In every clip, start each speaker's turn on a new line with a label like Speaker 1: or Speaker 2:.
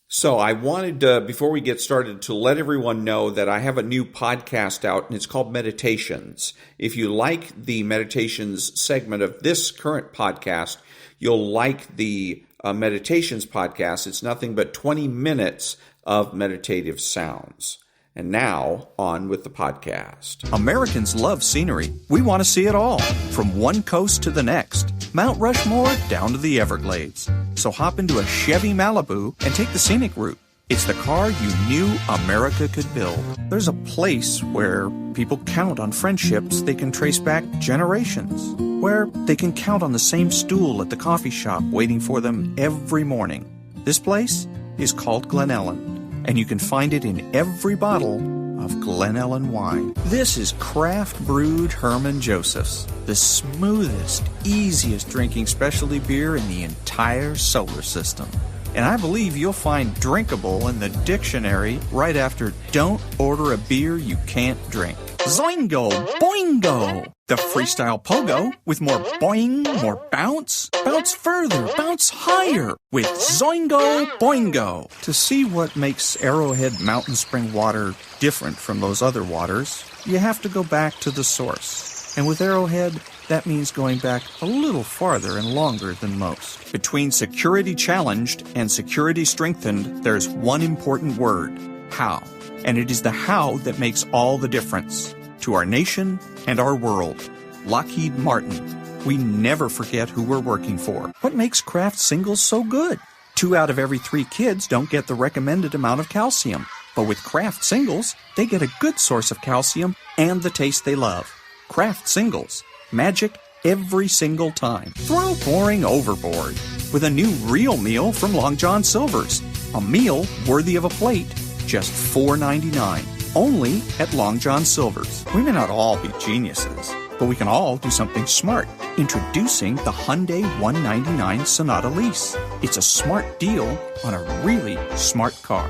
Speaker 1: So I wanted, before we get started, to let everyone know that I have a new podcast out, and it's called Meditations. If you like the Meditations segment of this current podcast, you'll like the Meditations podcast. It's nothing but 20 minutes of meditative sounds. And now, on with the podcast.
Speaker 2: Americans love scenery. We want to see it all, from one coast to the next, Mount Rushmore down to the Everglades. So hop into a Chevy Malibu and take the scenic route. It's the car you knew America could build. There's a place where people count on friendships they can trace back generations, where they can count on the same stool at the coffee shop waiting for them every morning. This place is called Glen Ellen, and you can find it in every bottle of Glen Ellen wine. This is craft brewed Herman Joseph's, the smoothest, easiest drinking specialty beer in the entire solar system. And I believe you'll find drinkable in the dictionary right after don't order a beer you can't drink. Zoingo! Boingo! The freestyle pogo with more boing, more bounce. Bounce further, bounce higher with Zoingo Boingo. To see what makes Arrowhead Mountain Spring water different from those other waters, you have to go back to the source. And with Arrowhead, that means going back a little farther and longer than most. Between security challenged and security strengthened, there's one important word: how. And it is the how that makes all the difference to our nation and our world. Lockheed Martin. We never forget who we're working for. What makes Kraft Singles so good? 2 out of every 3 kids don't get the recommended amount of calcium. But with Kraft Singles, they get a good source of calcium and the taste they love. Kraft Singles. Magic every single time. Throw boring overboard with a new real meal from Long John Silver's. A meal worthy of a plate. Just $4.99. Only at Long John Silver's. We may not all be geniuses, but we can all do something smart. Introducing the Hyundai 199 Sonata Lease. It's a smart deal on a really smart car.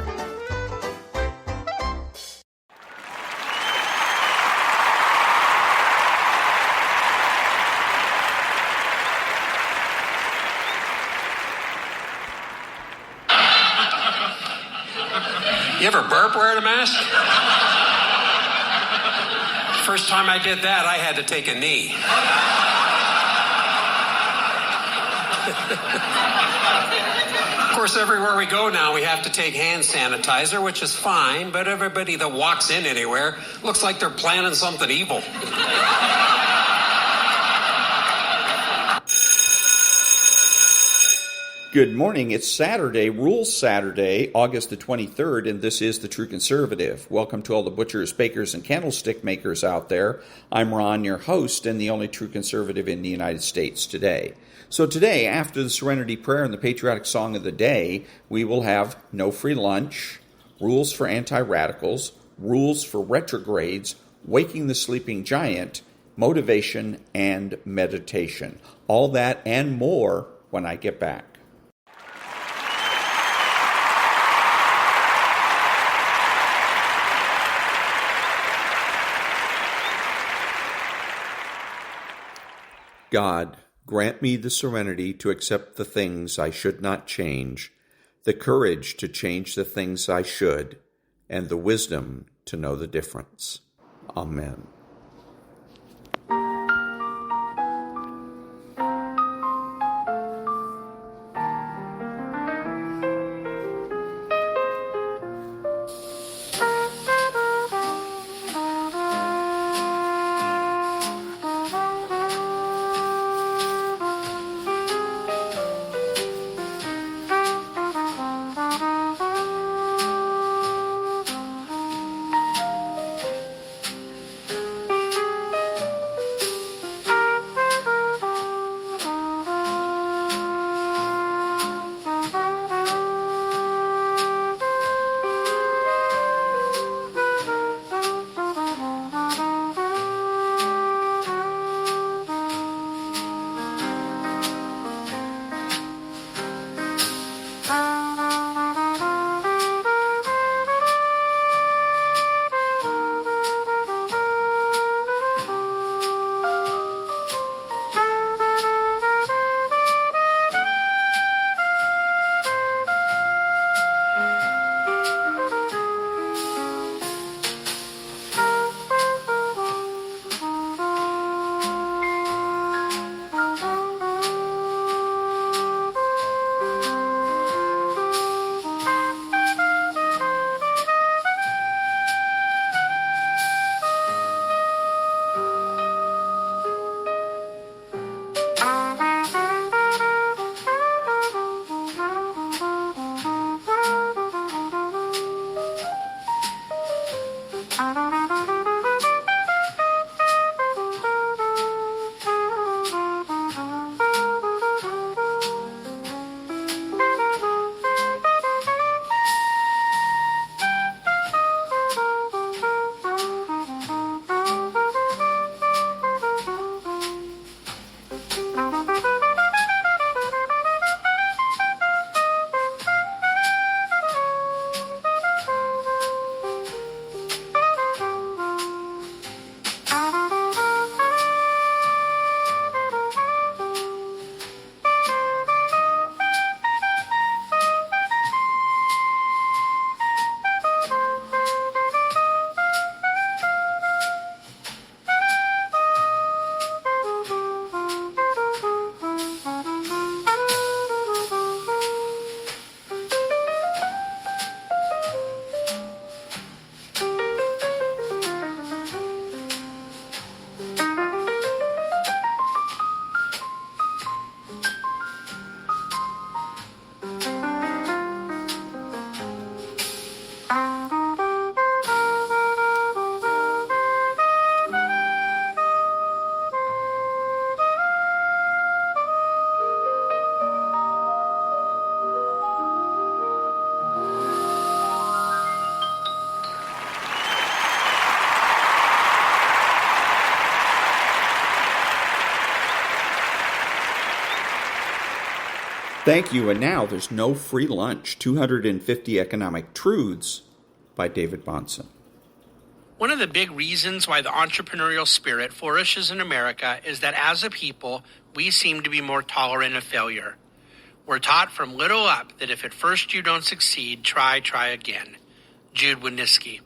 Speaker 3: You ever burp wearing a mask? First time I did that, I had to take a knee. Of course, everywhere we go now, we have to take hand sanitizer, which is fine, but everybody that walks in anywhere looks like they're planning something evil.
Speaker 1: Good morning. It's Saturday, Rules Saturday, August the 23rd, and this is The True Conservative. Welcome to all the butchers, bakers, and candlestick makers out there. I'm Ron, your host, and the only true conservative in the United States today. So today, after the Serenity Prayer and the patriotic song of the day, we will have no free lunch, rules for anti-radicals, rules for retrogrades, waking the sleeping giant, motivation, and meditation. All that and more when I get back. God, grant me the serenity to accept the things I should not change, the courage to change the things I should, and the wisdom to know the difference. Amen. Thank you, and now there's no free lunch. 250 Economic Truths by David Bahnsen.
Speaker 4: One of the big reasons why the entrepreneurial spirit flourishes in America is that as a people, we seem to be more tolerant of failure. We're taught from little up that if at first you don't succeed, try again. Jude Winniski.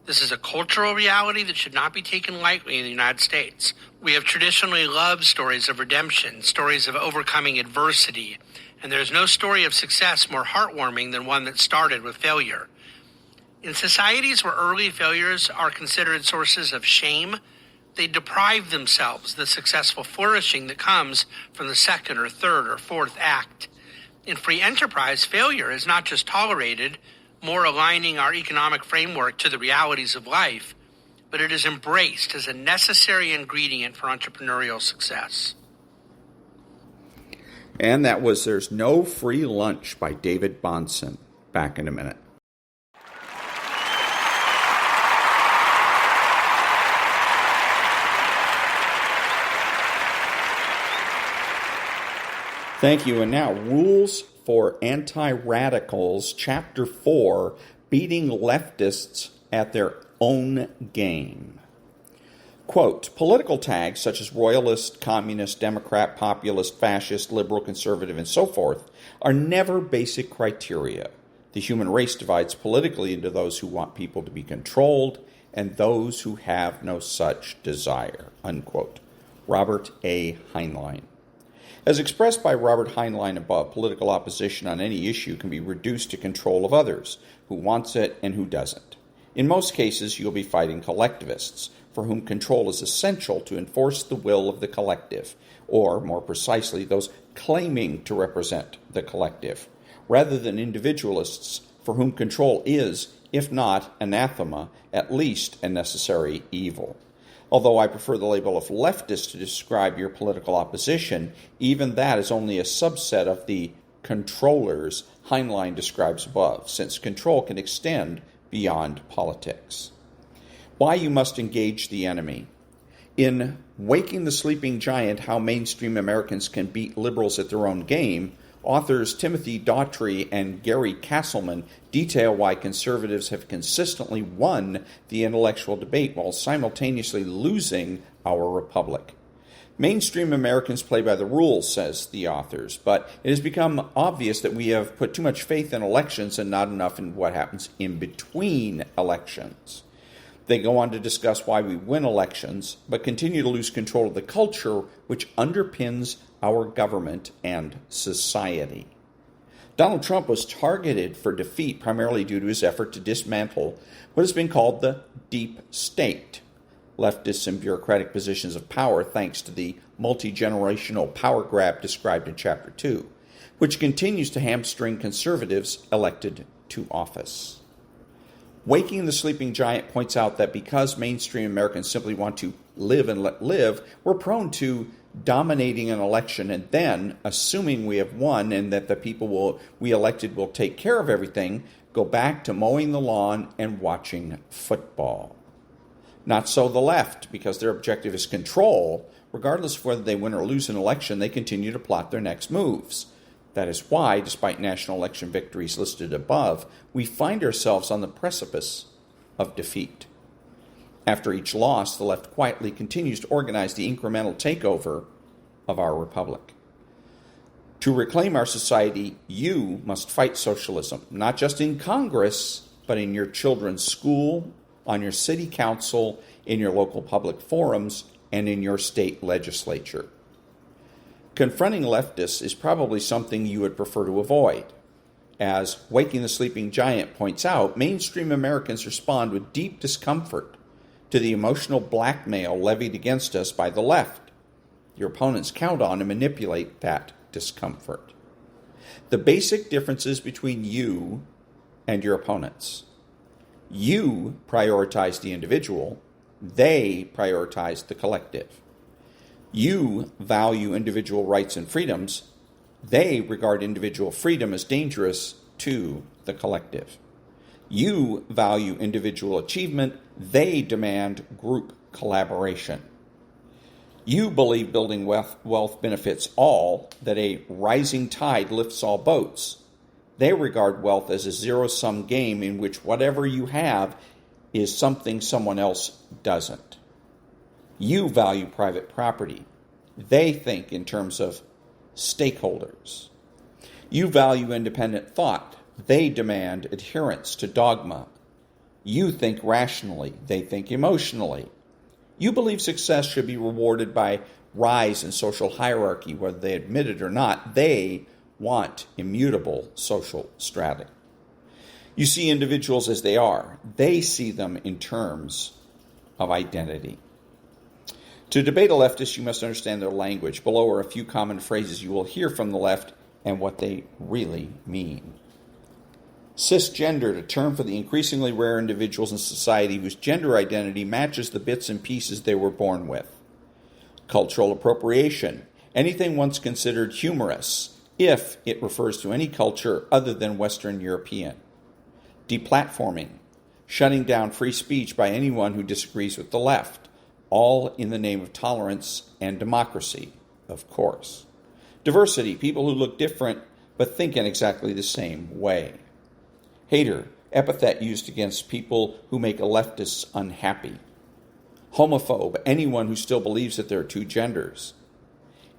Speaker 4: This is a cultural reality that should not be taken lightly in the United States. We have traditionally loved stories of redemption, stories of overcoming adversity, and there's no story of success more heartwarming than one that started with failure. In societies where early failures are considered sources of shame, they deprive themselves the successful flourishing that comes from the second or third or fourth act. In free enterprise, failure is not just tolerated, more aligning our economic framework to the realities of life, but it is embraced as a necessary ingredient for entrepreneurial success.
Speaker 1: And that was There's No Free Lunch by David Bahnsen. Back in a minute. Thank you. And now, Rules for Anti-Radicals, Chapter 4, Beating Leftists at Their Own Game. Quote, political tags such as royalist, communist, Democrat, populist, fascist, liberal, conservative, and so forth are never basic criteria. The human race divides politically into those who want people to be controlled and those who have no such desire. Unquote. Robert A. Heinlein. As expressed by Robert Heinlein above, political opposition on any issue can be reduced to control of others, who wants it and who doesn't. In most cases, you'll be fighting collectivists, for whom control is essential to enforce the will of the collective, or, more precisely, those claiming to represent the collective, rather than individualists for whom control is, if not anathema, at least a necessary evil. Although I prefer the label of leftist to describe your political opposition, even that is only a subset of the controllers Heinlein describes above, since control can extend beyond politics. Why you must engage the enemy. In Waking the Sleeping Giant, How Mainstream Americans Can Beat Liberals at Their Own Game, authors Timothy Daughtry and Gary Castleman detail why conservatives have consistently won the intellectual debate while simultaneously losing our republic. Mainstream Americans play by the rules, says the authors, but it has become obvious that we have put too much faith in elections and not enough in what happens in between elections. They go on to discuss why we win elections, but continue to lose control of the culture which underpins our government and society. Donald Trump was targeted for defeat primarily due to his effort to dismantle what has been called the deep state, leftists in bureaucratic positions of power thanks to the multi-generational power grab described in Chapter 2, which continues to hamstring conservatives elected to office. Waking the Sleeping Giant points out that because mainstream Americans simply want to live and let live, we're prone to dominating an election and then, assuming we have won and that the people we elected will take care of everything, go back to mowing the lawn and watching football. Not so the left, because their objective is control. Regardless of whether they win or lose an election, they continue to plot their next moves. That is why, despite national election victories listed above, we find ourselves on the precipice of defeat. After each loss, the left quietly continues to organize the incremental takeover of our republic. To reclaim our society, you must fight socialism, not just in Congress, but in your children's school, on your city council, in your local public forums, and in your state legislature. Confronting leftists is probably something you would prefer to avoid. As Waking the Sleeping Giant points out, mainstream Americans respond with deep discomfort to the emotional blackmail levied against us by the left. Your opponents count on and manipulate that discomfort. The basic differences between you and your opponents. You prioritize the individual, they prioritize the collective. You value individual rights and freedoms, they regard individual freedom as dangerous to the collective. You value individual achievement, they demand group collaboration. You believe building wealth benefits all, that a rising tide lifts all boats. They regard wealth as a zero-sum game in which whatever you have is something someone else doesn't. You value private property. They think in terms of stakeholders. You value independent thought. They demand adherence to dogma. You think rationally. They think emotionally. You believe success should be rewarded by rise in social hierarchy, whether they admit it or not. They want immutable social strata. You see individuals as they are. They see them in terms of identity. To debate a leftist, you must understand their language. Below are a few common phrases you will hear from the left and what they really mean. Cisgendered, a term for the increasingly rare individuals in society whose gender identity matches the bits and pieces they were born with. Cultural appropriation, anything once considered humorous, if it refers to any culture other than Western European. Deplatforming, shutting down free speech by anyone who disagrees with the left, all in the name of tolerance and democracy, of course. Diversity, people who look different but think in exactly the same way. Hater, epithet used against people who make leftists unhappy. Homophobe, anyone who still believes that there are two genders.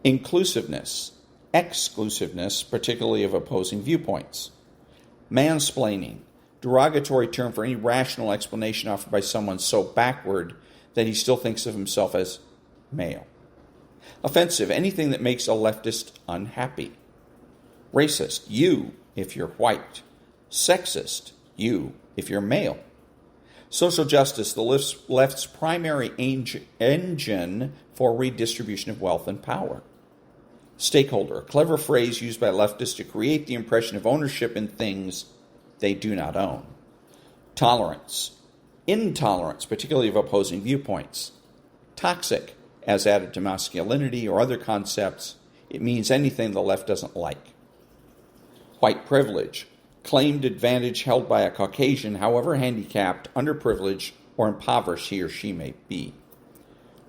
Speaker 1: Inclusiveness, exclusiveness, particularly of opposing viewpoints. Mansplaining, derogatory term for any rational explanation offered by someone so backward that he still thinks of himself as male. Offensive, anything that makes a leftist unhappy. Racist, you if you're white. Sexist, you if you're male. Social justice, the left's primary engine for redistribution of wealth and power. Stakeholder, a clever phrase used by leftists to create the impression of ownership in things they do not own. Tolerance, intolerance, particularly of opposing viewpoints. Toxic, as added to masculinity or other concepts, it means anything the left doesn't like. White privilege, claimed advantage held by a Caucasian, however handicapped, underprivileged, or impoverished he or she may be.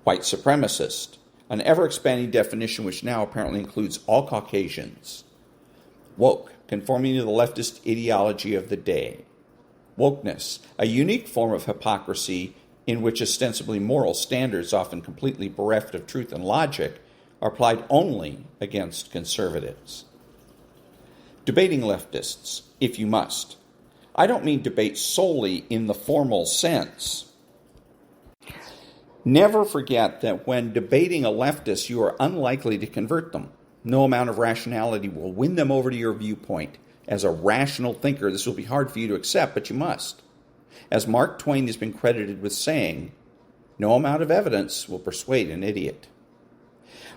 Speaker 1: White supremacist, an ever-expanding definition which now apparently includes all Caucasians. Woke, conforming to the leftist ideology of the day. Wokeness, a unique form of hypocrisy in which ostensibly moral standards, often completely bereft of truth and logic, are applied only against conservatives. Debating leftists, if you must. I don't mean debate solely in the formal sense. Never forget that when debating a leftist, you are unlikely to convert them. No amount of rationality will win them over to your viewpoint. As a rational thinker, this will be hard for you to accept, but you must. As Mark Twain has been credited with saying, no amount of evidence will persuade an idiot.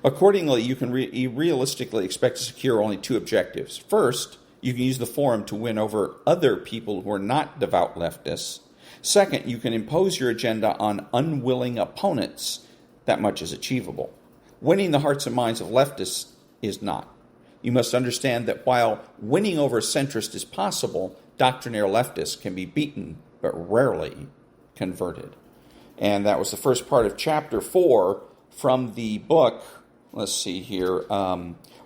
Speaker 1: Accordingly, you can realistically expect to secure only two objectives. First, you can use the forum to win over other people who are not devout leftists. Second, you can impose your agenda on unwilling opponents. That much is achievable. Winning the hearts and minds of leftists is not. You must understand that while winning over a centrist is possible, doctrinaire leftists can be beaten, but rarely converted. And that was the first part of Chapter 4 from the book, let's see here,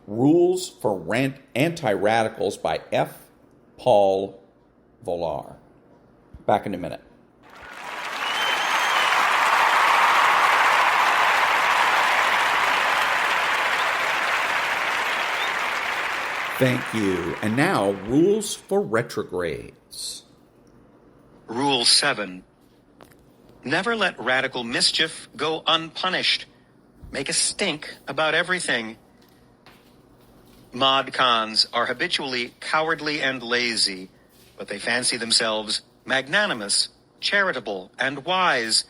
Speaker 1: Rules for Anti-Radicals by F. Paul Volar. Back in a minute. Thank you. And now, rules for retrogrades.
Speaker 5: Rule 7. Never let radical mischief go unpunished. Make a stink about everything. Mod cons are habitually cowardly and lazy, but they fancy themselves magnanimous, charitable, and wise,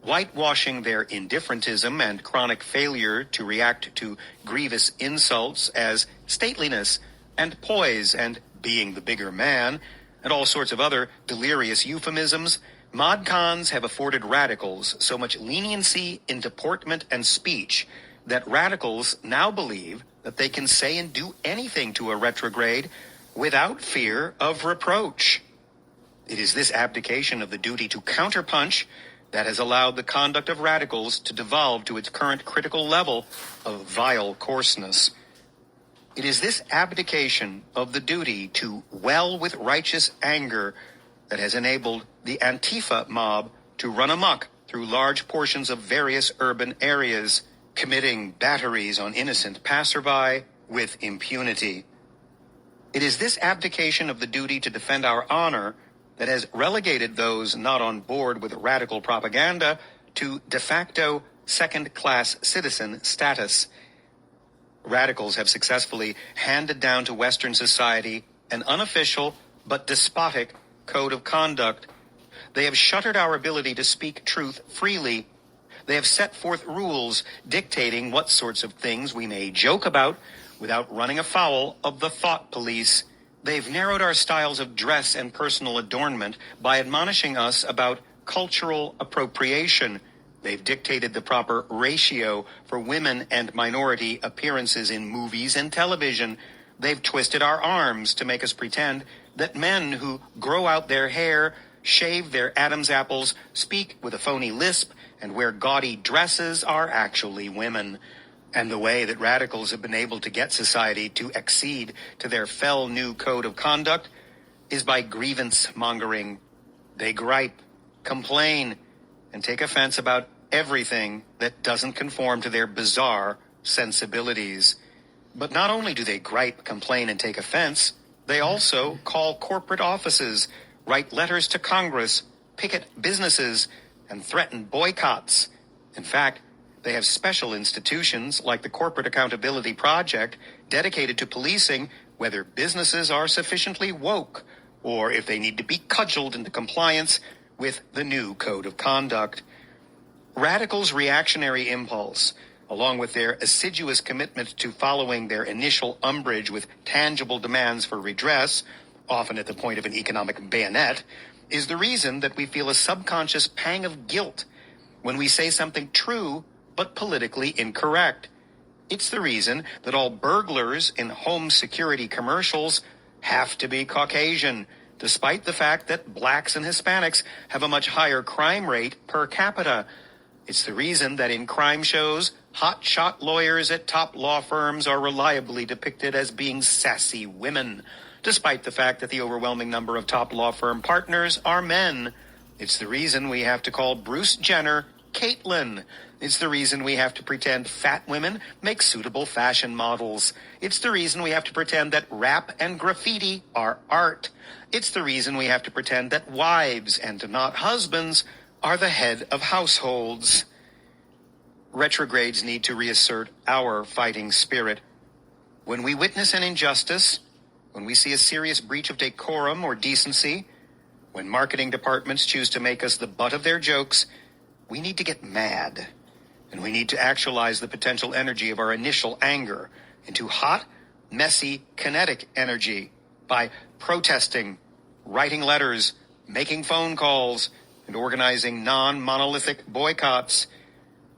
Speaker 5: whitewashing their indifferentism and chronic failure to react to grievous insults as stateliness and poise and being the bigger man, and all sorts of other delirious euphemisms. Mod cons have afforded radicals so much leniency in deportment and speech that radicals now believe that they can say and do anything to a retrograde without fear of reproach. It is this abdication of the duty to counterpunch that has allowed the conduct of radicals to devolve to its current critical level of vile coarseness. It is this abdication of the duty to well with righteous anger that has enabled the Antifa mob to run amok through large portions of various urban areas, committing batteries on innocent passerby with impunity. It is this abdication of the duty to defend our honor that has relegated those not on board with radical propaganda to de facto second-class citizen status. Radicals have successfully handed down to Western society an unofficial but despotic code of conduct. They have shuttered our ability to speak truth freely. They have set forth rules dictating what sorts of things we may joke about without running afoul of the thought police. They've narrowed our styles of dress and personal adornment by admonishing us about cultural appropriation. They've dictated the proper ratio for women and minority appearances in movies and television. They've twisted our arms to make us pretend that men who grow out their hair, shave their Adam's apples, speak with a phony lisp, and wear gaudy dresses are actually women. And the way that radicals have been able to get society to accede to their fell new code of conduct is by grievance mongering. They gripe, complain, and take offense about everything that doesn't conform to their bizarre sensibilities. But not only do they gripe, complain, and take offense, they also call corporate offices, write letters to Congress, picket businesses, and threaten boycotts. In fact, they have special institutions like the Corporate Accountability Project dedicated to policing whether businesses are sufficiently woke or if they need to be cudgeled into compliance with the new code of conduct. Radicals' reactionary impulse, along with their assiduous commitment to following their initial umbrage with tangible demands for redress, often at the point of an economic bayonet, is the reason that we feel a subconscious pang of guilt when we say something true but politically incorrect. It's the reason that all burglars in home security commercials have to be Caucasian, despite the fact that blacks and Hispanics have a much higher crime rate per capita. It's the reason that in crime shows, hotshot lawyers at top law firms are reliably depicted as being sassy women, despite the fact that the overwhelming number of top law firm partners are men. It's the reason we have to call Bruce Jenner Caitlyn. It's the reason we have to pretend fat women make suitable fashion models. It's the reason we have to pretend that rap and graffiti are art. It's the reason we have to pretend that wives and not husbands are the head of households. Retrogrades need to reassert our fighting spirit. When we witness an injustice, when we see a serious breach of decorum or decency, when marketing departments choose to make us the butt of their jokes, we need to get mad. And we need to actualize the potential energy of our initial anger into hot, messy, kinetic energy by protesting, writing letters, making phone calls, and organizing non-monolithic boycotts.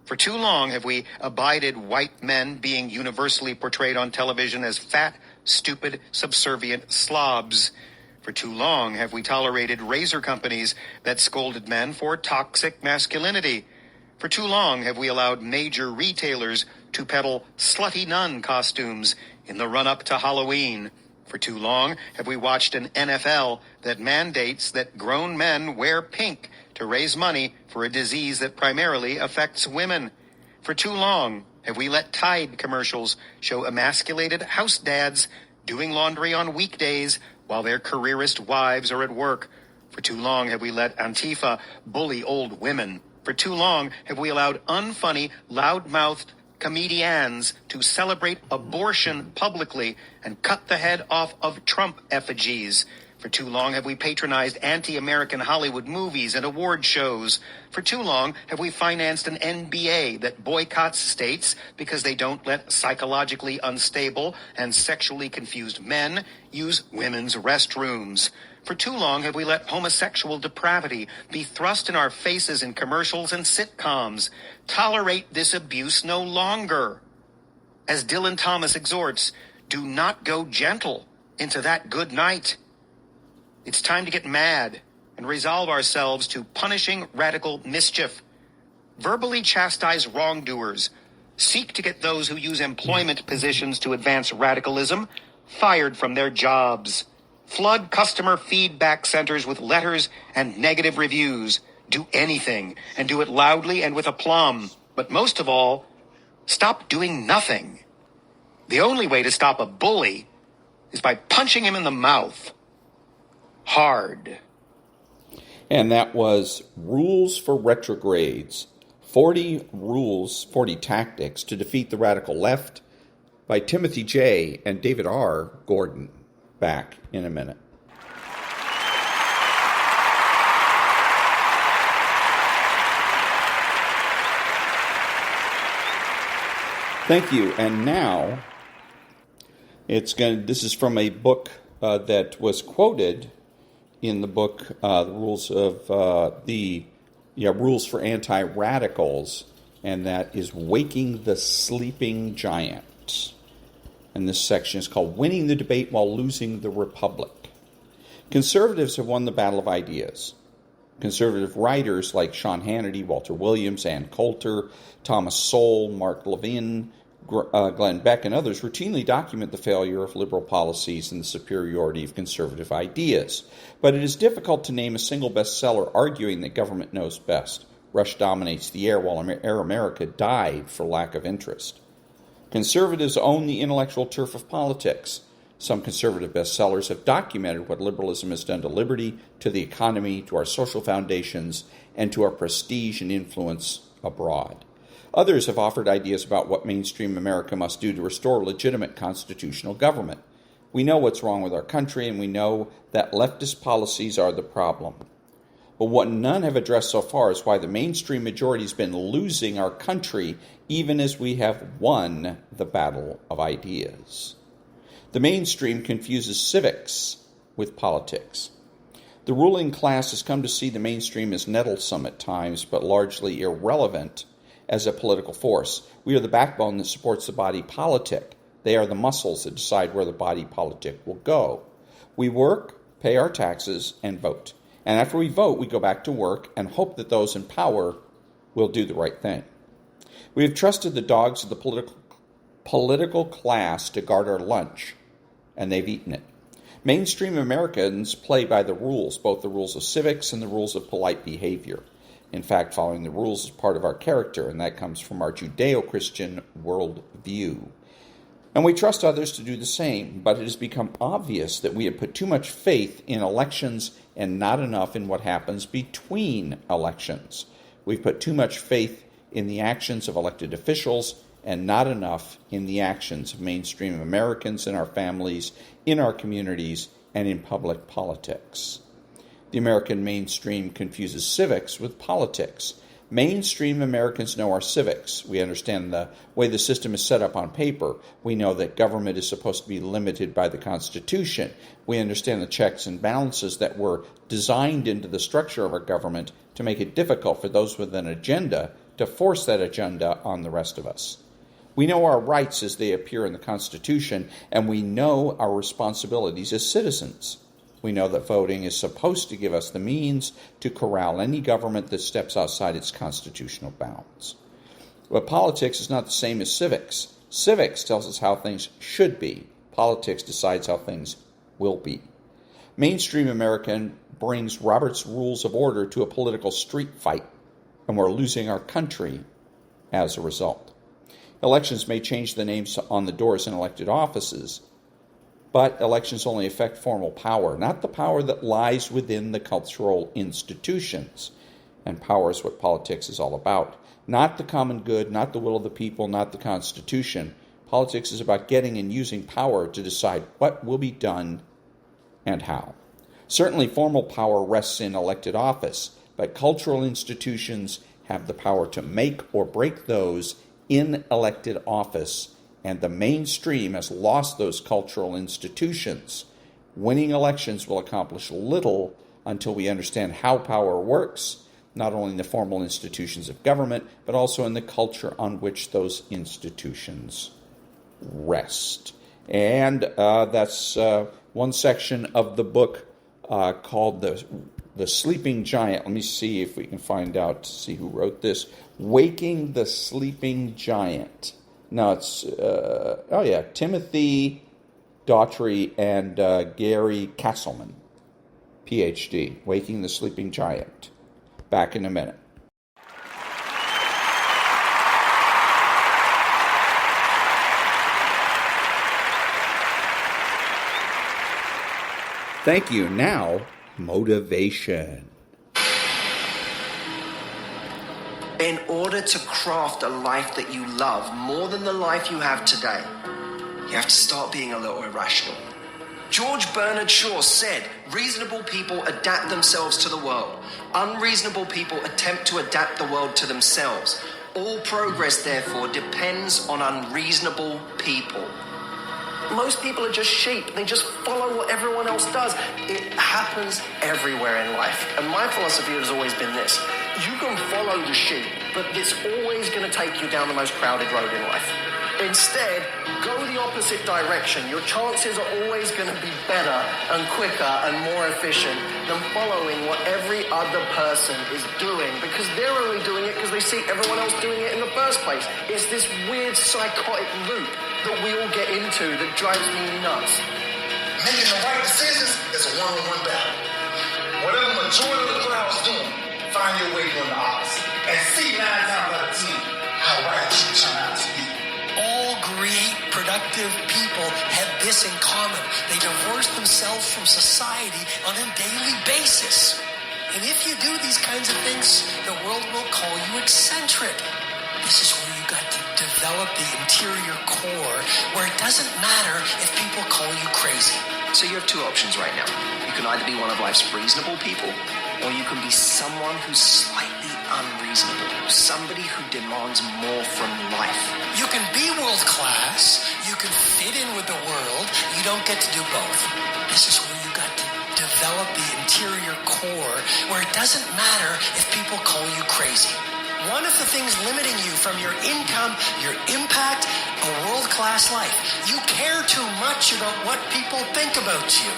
Speaker 5: For too long have we abided white men being universally portrayed on television as fat, stupid, subservient slobs. For too long have we tolerated razor companies that scolded men for toxic masculinity. For too long have we allowed major retailers to peddle slutty nun costumes in the run-up to Halloween. For too long have we watched an NFL that mandates that grown men wear pink to raise money for a disease that primarily affects women. For too long have we let Tide commercials show emasculated house dads doing laundry on weekdays while their careerist wives are at work. For too long have we let Antifa bully old women. For too long have we allowed unfunny, loud-mouthed comedians to celebrate abortion publicly and cut the head off of Trump effigies. For too long have we patronized anti-American Hollywood movies and award shows. For too long have we financed an NBA that boycotts states because they don't let psychologically unstable and sexually confused men use women's restrooms. For too long have we let homosexual depravity be thrust in our faces in commercials and sitcoms. Tolerate this abuse no longer. As Dylan Thomas exhorts, do not go gentle into that good night. It's time to get mad and resolve ourselves to punishing radical mischief, verbally chastise wrongdoers, seek to get those who use employment positions to advance radicalism fired from their jobs, flood customer feedback centers with letters and negative reviews, do anything, and do it loudly and with aplomb. But most of all, stop doing nothing. The only way to stop a bully is by punching him in the mouth. Hard.
Speaker 1: And that was Rules for Retrogrades, 40 Rules, 40 Tactics to Defeat the Radical Left by Timothy J. and David R. Gordon. Back in a minute. Thank you. And now, this is from a book that was quoted in the book, the Rules of Rules for Anti-Radicals, and that is Waking the Sleeping Giant. And this section is called Winning the Debate While Losing the Republic. Conservatives have won the battle of ideas. Conservative writers like Sean Hannity, Walter Williams, Ann Coulter, Thomas Sowell, Mark Levin, Glenn Beck, and others routinely document the failure of liberal policies and the superiority of conservative ideas. But it is difficult to name a single bestseller arguing that government knows best. Rush dominates the air while Air America died for lack of interest. Conservatives own the intellectual turf of politics. Some conservative bestsellers have documented what liberalism has done to liberty, to the economy, to our social foundations, and to our prestige and influence abroad. Others have offered ideas about what mainstream America must do to restore legitimate constitutional government. We know what's wrong with our country, and we know that leftist policies are the problem. But what none have addressed so far is why the mainstream majority has been losing our country even as we have won the battle of ideas. The mainstream confuses civics with politics. The ruling class has come to see the mainstream as nettlesome at times, but largely irrelevant as a political force. We are the backbone that supports the body politic. They are the muscles that decide where the body politic will go. We work, pay our taxes, and vote. And after we vote, we go back to work and hope that those in power will do the right thing. We have trusted the dogs of the political class to guard our lunch, and they've eaten it. Mainstream Americans play by the rules, both the rules of civics and the rules of polite behavior. In fact, following the rules is part of our character, and that comes from our Judeo-Christian worldview. And we trust others to do the same, but it has become obvious that we have put too much faith in elections and not enough in what happens between elections. We've put too much faith in the actions of elected officials and not enough in the actions of mainstream Americans in our families, in our communities, and in public politics. The American mainstream confuses civics with politics. Mainstream Americans know our civics. We understand the way the system is set up on paper. We know that government is supposed to be limited by the Constitution. We understand the checks and balances that were designed into the structure of our government to make it difficult for those with an agenda to force that agenda on the rest of us. We know our rights as they appear in the Constitution, and we know our responsibilities as citizens. We know that voting is supposed to give us the means to corral any government that steps outside its constitutional bounds. But politics is not the same as civics. Civics tells us how things should be. Politics decides how things will be. Mainstream American brings Robert's Rules of Order to a political street fight, and we're losing our country as a result. Elections may change the names on the doors in elected offices, but elections only affect formal power, not the power that lies within the cultural institutions. And power is what politics is all about. Not the common good, not the will of the people, not the Constitution. Politics is about getting and using power to decide what will be done and how. Certainly formal power rests in elected office, but cultural institutions have the power to make or break those in elected office, and the mainstream has lost those cultural institutions. Winning elections will accomplish little until we understand how power works, not only in the formal institutions of government, but also in the culture on which those institutions rest. And that's one section of the book called the The Sleeping Giant. Let me see if we can find out to see who wrote this. Waking the Sleeping Giant. No, it's, Timothy Daughtry and Gary Castleman, PhD. Waking the Sleeping Giant. Back in a minute. Thank you. Now, motivation.
Speaker 6: In order to craft a life that you love more than the life you have today, you have to start being a little irrational. George Bernard Shaw said, reasonable people adapt themselves to the world. Unreasonable people attempt to adapt the world to themselves. All progress, therefore, depends on unreasonable people. Most people are just sheep. They just follow what everyone else does. It happens everywhere in life. And my philosophy has always been this. You can follow the sheep, but it's always going to take you down the most crowded road in life. Instead, go the opposite direction. Your chances are always going to be better and quicker and more efficient than following what every other person is doing, because they're only doing it because they see everyone else doing it in the first place. It's this weird psychotic loop that we all get into that drives me nuts.
Speaker 7: Making the right decisions is a one-on-one battle. Whatever the majority of the crowd is doing, find your way doing the opposite. And see 9 times out of 10 how right you turn out to be.
Speaker 8: All great, productive people have this in common. They divorce themselves from society on a daily basis. And if you do these kinds of things, the world will call you eccentric. This is where you got to develop the interior core, where it doesn't matter if people call you crazy.
Speaker 6: So you have two options right now. You can either be one of life's reasonable people, or you can be someone who's slightly unreasonable, somebody who demands more from life.
Speaker 8: You can be world class, you can fit in with the world, you don't get to do both. This is where you got to develop the interior core, where it doesn't matter if people call you crazy. One of the things limiting you from your income, your impact, a world-class life. You care too much about what people think about you.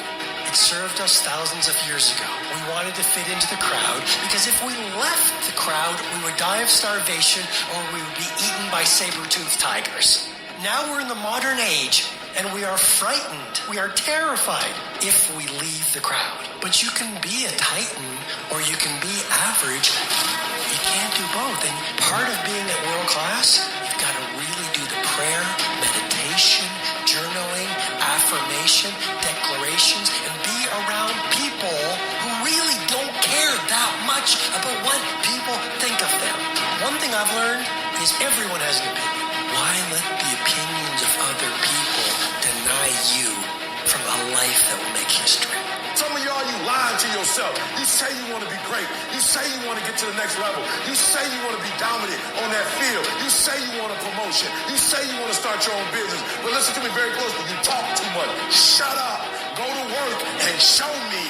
Speaker 8: It served us thousands of years ago. We wanted to fit into the crowd because if we left the crowd, we would die of starvation or we would be eaten by saber-toothed tigers. Now we're in the modern age and we are frightened. We are terrified if we leave the crowd. But you can be a titan or you can be average. You can't do both. And part of being at world class, you've got to really do the prayer, meditation, journaling, affirmation, declarations, and be around people who really don't care that much about what people think of them. One thing I've learned is everyone has an opinion. Why let the opinions of other people deny you from a life that will make history?
Speaker 7: Some of y'all, you lying to yourself. You say you want to be great. You say you want to get to the next level. You say you want to be dominant on that field. You say you want a promotion. You say you want to start your own business. But listen to me very closely. You talk too much. Shut up. Go to work and show me.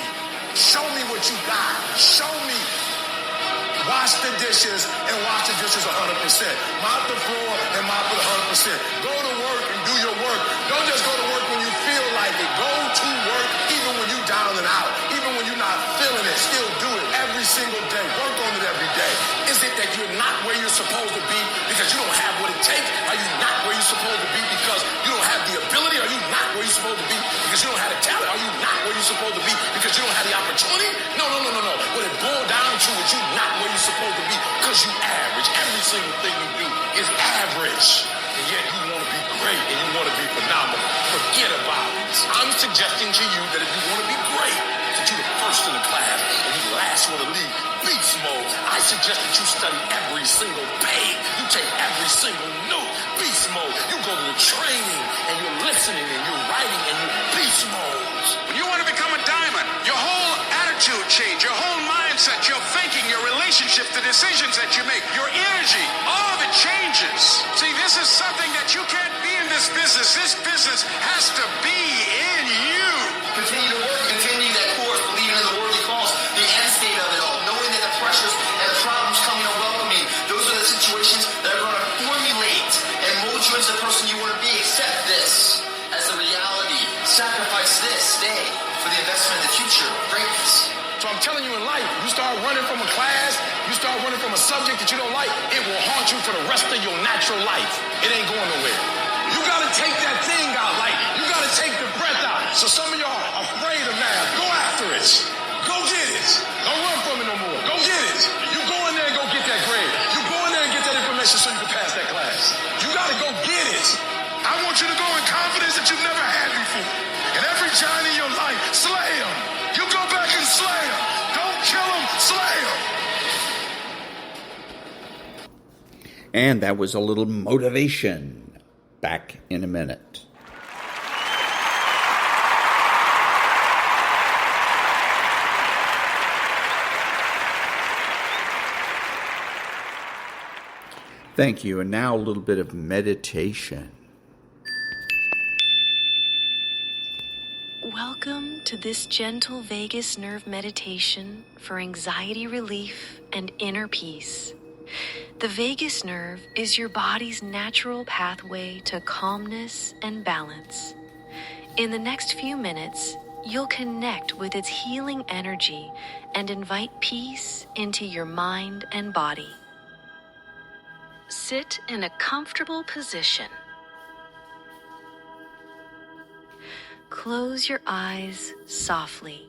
Speaker 7: Show me what you got. Show me. Wash the dishes and wash the dishes 100%. Mop the floor and mop it 100%. Go to work and do your work. Don't just go to work when you feel like it. Go to work even when you're down and out. Even when you're not feeling it. Still do it every single day. Work on it every day. Is it that you're not where you're supposed to be because you don't have what it takes? Are you not where you're supposed to be because you don't have the ability? Are you not where you're supposed to be because you don't have the talent? Are you not where you're supposed to be because you don't have the opportunity? No. What it boiled down to is you not where you're supposed to be because you average. Every single thing you do is average. And yet you want to be great and you want to be phenomenal. Forget about it. I'm suggesting to you that if you want to be great, that you're the first in the class and you last one to leave beast mode. I suggest that you study every single page. You take every single note. Beast mode. You go to the training and you're listening and you're writing and you're beast mode.
Speaker 9: When you want to become a diamond, your whole attitude change, your whole mindset, your thinking, your relationship, the decisions that you make, your energy, all of it changes. See, this is something that you can't be in this business. This business has to be in you.
Speaker 10: Continue to work, continue that course, believing in the worthy cause, the end state of it all, knowing that the pressures and the problems coming and welcoming, those are the situations that are going to formulate and mold you into the person you want to be. Accept this as a reality. Sacrifice this day for the investment in the future, greatness.
Speaker 7: So I'm I'm telling you, in life, you start running from a class, you start running from a subject that you don't like, it will haunt you for the rest of your natural life. It ain't going nowhere. You got to take that thing out, like, you got to take the breath out. So some of y'all are afraid of math. Go after it. Go get it. Don't run from it no more. Go get it. You go in there and go get that grade. You go in there and get that information so you can pass that class. You got to go get it. I want you to go in confidence that you've never had before. And every giant in your life, slay him. You go back and slay him. Don't kill him, slay him.
Speaker 1: And that was a little motivation. Back in a minute. Thank you. And now a little bit of meditation.
Speaker 11: Welcome to this gentle vagus nerve meditation for anxiety relief and inner peace. The vagus nerve is your body's natural pathway to calmness and balance. In the next few minutes, you'll connect with its healing energy and invite peace into your mind and body. Sit in a comfortable position. Close your eyes softly.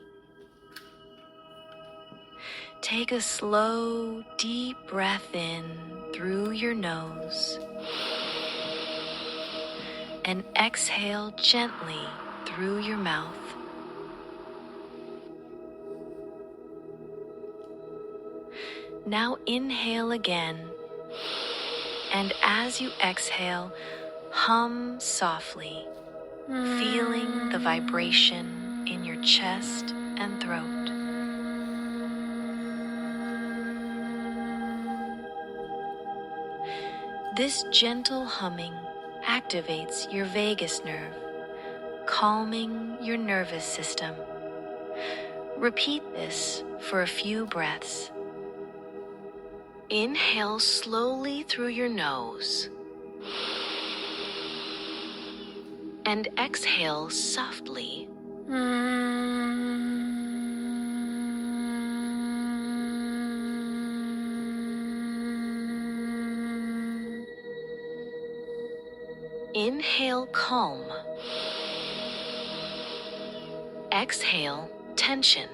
Speaker 11: Take a slow, deep breath in through your nose and exhale gently through your mouth. Now inhale again, and as you exhale, hum softly, feeling the vibration in your chest and throat. This gentle humming activates your vagus nerve, calming your nervous system. Repeat this for a few breaths. Inhale slowly through your nose and exhale softly. Inhale calm. Exhale tension.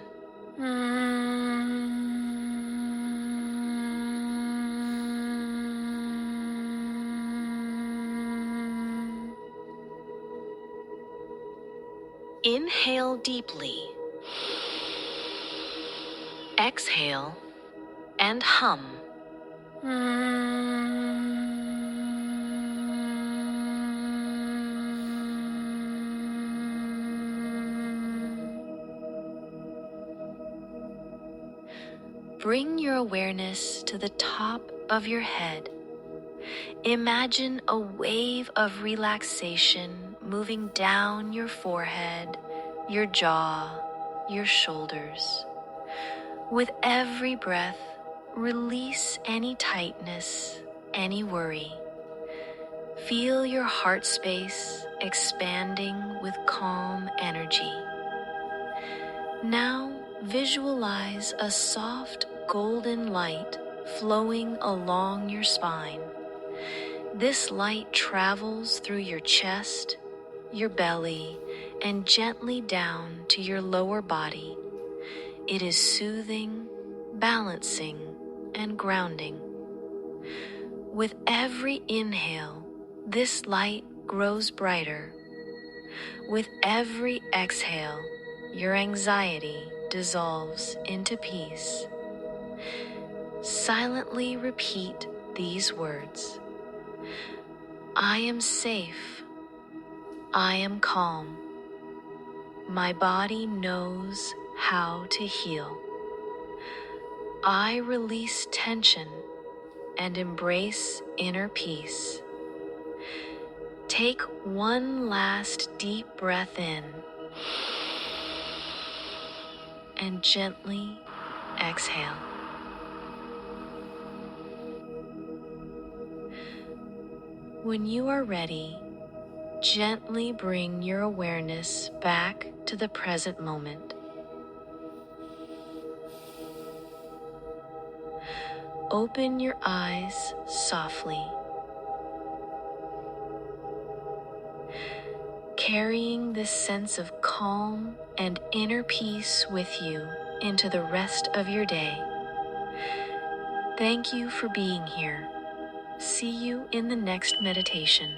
Speaker 11: Inhale deeply. Exhale and hum. Bring your awareness to the top of your head. Imagine a wave of relaxation moving down your forehead, your jaw, your shoulders. With every breath, release any tightness, any worry. Feel your heart space expanding with calm energy. Now visualize a soft golden light flowing along your spine. This light travels through your chest, your belly, and gently down to your lower body. It is soothing, balancing, and grounding. With every inhale, this light grows brighter. With every exhale, your anxiety dissolves into peace. Silently repeat these words. I am safe. I am calm. My body knows how to heal. I release tension and embrace inner peace. Take one last deep breath in and gently exhale. When you are ready, gently bring your awareness back to the present moment. open your eyes softly. Carrying this sense of calm and inner peace with you into the rest of your day. Thank you for being here. See you in the next meditation.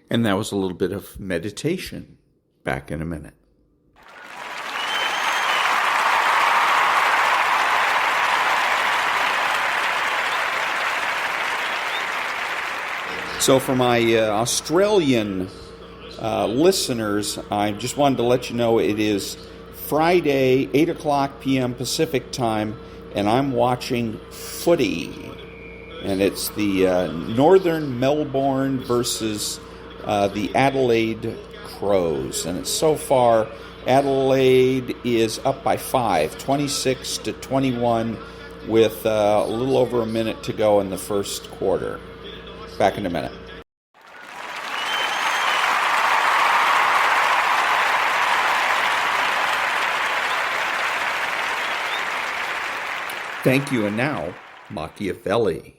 Speaker 1: And that was a little bit of meditation. Back in a minute. So for my Australian listeners, I just wanted to let you know it is Friday, 8 o'clock p.m. Pacific time, and I'm watching footy. And it's the Northern Melbourne versus the Adelaide Crows. And it's so far, Adelaide is up by 5, 26-21, with a little over a minute to go in the first quarter. Back in a minute. Thank you, and now, Machiavelli.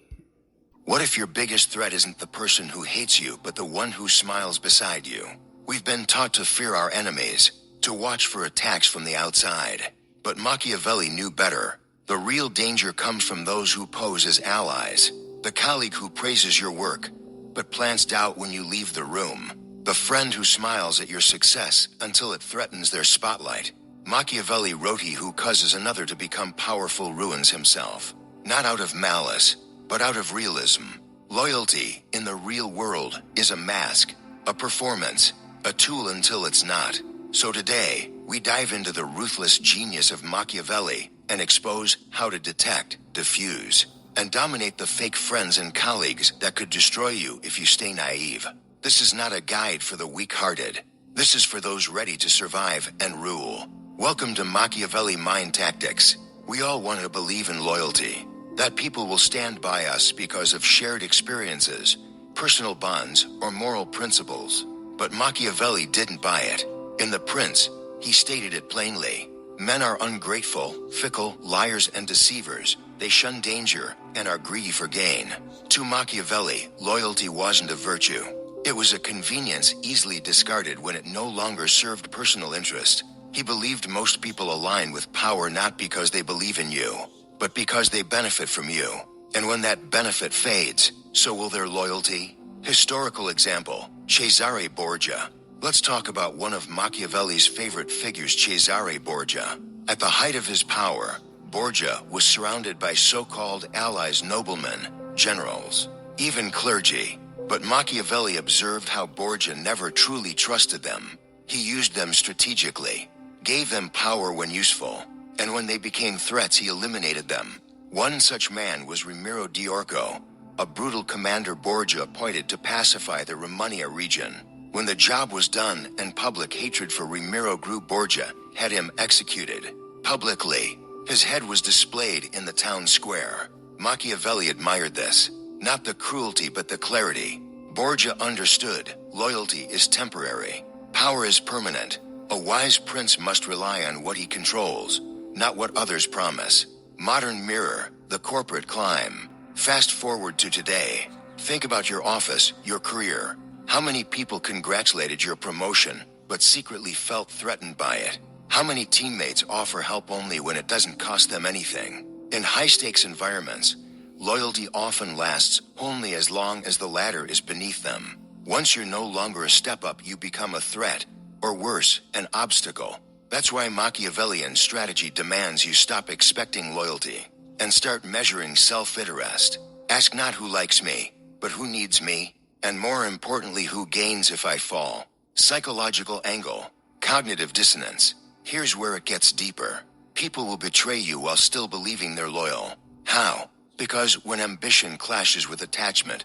Speaker 12: What if your biggest threat isn't the person who hates you, but the one who smiles beside you? We've been taught to fear our enemies, to watch for attacks from the outside. But Machiavelli knew better. The real danger comes from those who pose as allies. The colleague who praises your work, but plants doubt when you leave the room. The friend who smiles at your success until it threatens their spotlight. Machiavelli wrote, "He who causes another to become powerful ruins himself." Not out of malice, but out of realism. Loyalty in the real world is a mask, a performance, a tool until it's not. So today, we dive into the ruthless genius of Machiavelli and expose how to detect, diffuse, and dominate the fake friends and colleagues that could destroy you if you stay naive. This is not a guide for the weak-hearted. This is for those ready to survive and rule. Welcome to Machiavelli Mind Tactics. We all want to believe in loyalty, that people will stand by us because of shared experiences, personal bonds, or moral principles. But Machiavelli didn't buy it. In The Prince, he stated it plainly. Men are ungrateful, fickle, liars, and deceivers. They shun danger and are greedy for gain. To Machiavelli, loyalty wasn't a virtue. It was a convenience easily discarded when it no longer served personal interest. He believed most people align with power not because they believe in you, but because they benefit from you. And when that benefit fades, so will their loyalty. Historical example, Cesare Borgia. Let's talk about one of Machiavelli's favorite figures, Cesare Borgia. At the height of his power, Borgia was surrounded by so-called allies, noblemen, generals, even clergy. But Machiavelli observed how Borgia never truly trusted them. He used them strategically, gave them power when useful, and when they became threats, he eliminated them. One such man was Ramiro di Orco, a brutal commander Borgia appointed to pacify the Romagna region. When the job was done and public hatred for Ramiro grew, Borgia had him executed publicly. His head was displayed in the town square. Machiavelli admired this, not the cruelty but the clarity. Borgia understood loyalty is temporary, power is permanent. A wise prince must rely on what he controls, not what others promise. Modern mirror, the corporate climb. Fast forward to today. Think about your office, your career. How many people congratulated your promotion, but secretly felt threatened by it? How many teammates offer help only when it doesn't cost them anything? In high-stakes environments, loyalty often lasts only as long as the ladder is beneath them. Once you're no longer a step up, you become a threat, or worse, an obstacle. That's why Machiavellian strategy demands you stop expecting loyalty and start measuring self-interest. Ask not who likes me, but who needs me, and more importantly, who gains if I fall. Psychological angle, cognitive dissonance. Here's where it gets deeper. People will betray you while still believing they're loyal. How? Because when ambition clashes with attachment,